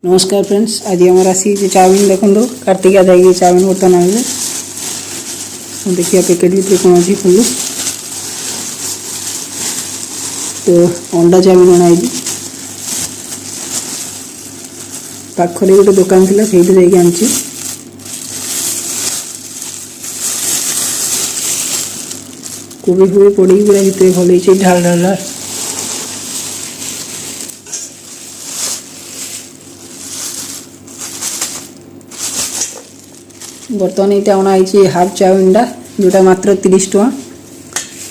नमस्कार फ्रेंड्स, आज आम आसी चाउमिन देखो कार्तिका जाइए चाउमिन बर्तमान आने देखिए पैकेट भितर कौन अच्छी खोलु तो अंडा चाउमिन अणाई पाखरे गोटे दुकान थी से आनी कोबी फूबी पड़ी पूरा भितर भल ढाल ढाल बर्तमान ये अणाई हाफ चाउमिनटा जोटा मात्र 30 टଙ୍କା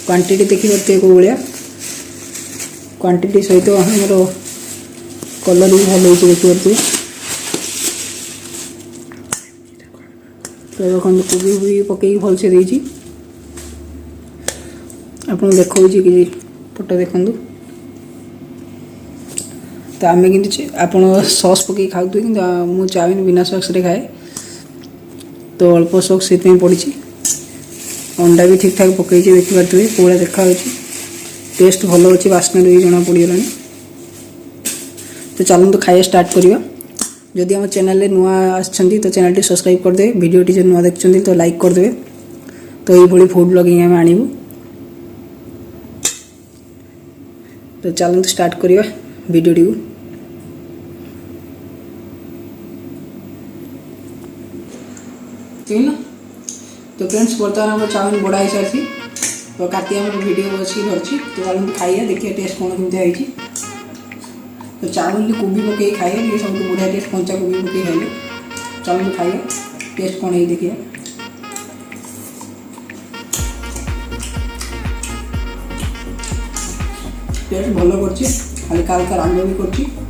क्वांटिटी देखिए को भाया क्वांटिटी सहित आमर कलर भी भल देखिए तो देखो कोबी भी पकई भलसे देती आप देखा कि फोटो देखु तो आम कि आप सॉस पकई खाऊ कि मुझे चाउमिन बिना सॉस रे खाए तो अल्प सॉस से पड़ी अंडा भी ठीक ठाक पकई देखिए पूरा देखा टेस्ट भल अच्छी बास्ना भी जना पड़गला तो चलते खाया स्टार्ट करवा जदि आम चैनल नुआ आछंती तो चैनल सब्सक्राइब करदे वीडियोटी जो नुआ देखते तो लाइक करदे तो ये फूड ब्लॉगिंग आम आणबू तो चलते स्टार्ट करवा वीडियोटी को तो फ्रेंड्स बर्तमान आम चाउमिन बड़ा ही सारी तो काटी आम वीडियो अच्छी धरती तो चलते खाइए देखिए टेस्ट कौन केमती तो चाउमिन कोबी पकई खाइए ये सब बढ़िया टेस्ट कंचा कोबी पकई खाइए चलते खाइए टेस्ट कौन है देखिए टेस्ट भल कर हल्का हल्का राग भी कर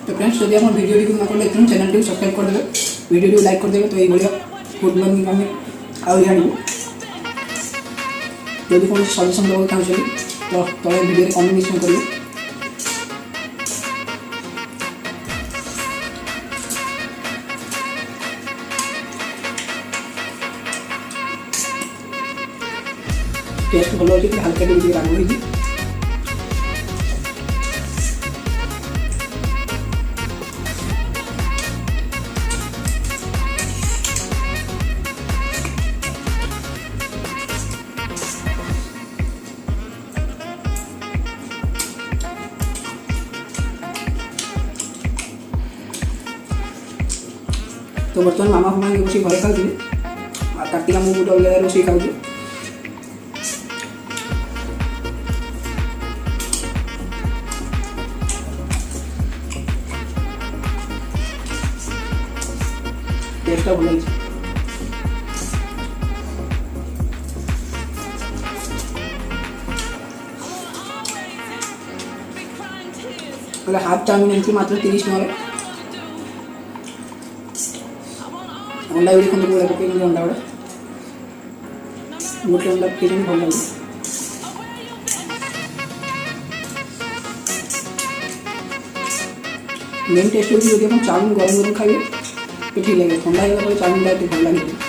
तो फ्रेंड्स जब आप वीडियो को देखते चैनल टी सब्सक्राइब करदे वीडियो को लाइक करदे तो ये फूड ब्लॉगिंग आम आनबू जब कौन सजेसन देना चाहते तो तले वीडियो कमेंट करेंगे टेस्ट भल अच्छे हल्का टी राग हो तो बर्तमान मामा फमा रोषे घर खाऊ कार्तिका मुझे गोटे अलग रोषे खाऊ टेस्ट भल हाफ चाउमिन एमती मात्र 30 टଙ୍କା अंडा भी देखो पूरा पकई अंडा गुड़ा गोटे अंडा पकई भल लगे मेन टेस्ट होती है जो चाउमिन गरम गरम खाइए तो ठीक लगे ठंडा होगा चाउमिन भल लगे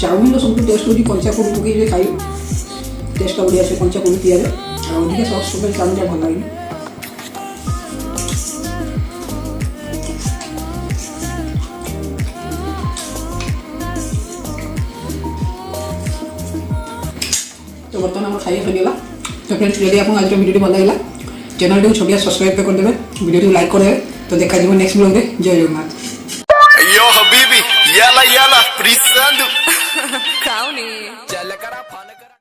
चाउमिन सब टेस्ट होती कंचा कोबी पकई खाई टेस्ट बढ़िया से कंचा कोबी तैयार ଅଧିକା ସସ୍ ଉପରେ ଚାଉମିନଟା ଭଲ ଲାଗେନି। तो बर्तमान आम खाइए सरीगला। तो फ्रेंड्स जब आपको आज वीडियो भल लगा चैनल को छोटिया सब्सक्राइब करदेवे, वीडियो को लाइक करदेवे। तो देखा नेक्स्ट ब्लॉग में। जय Jagannath. Yo habibi, yala yala, prisando. Kauni.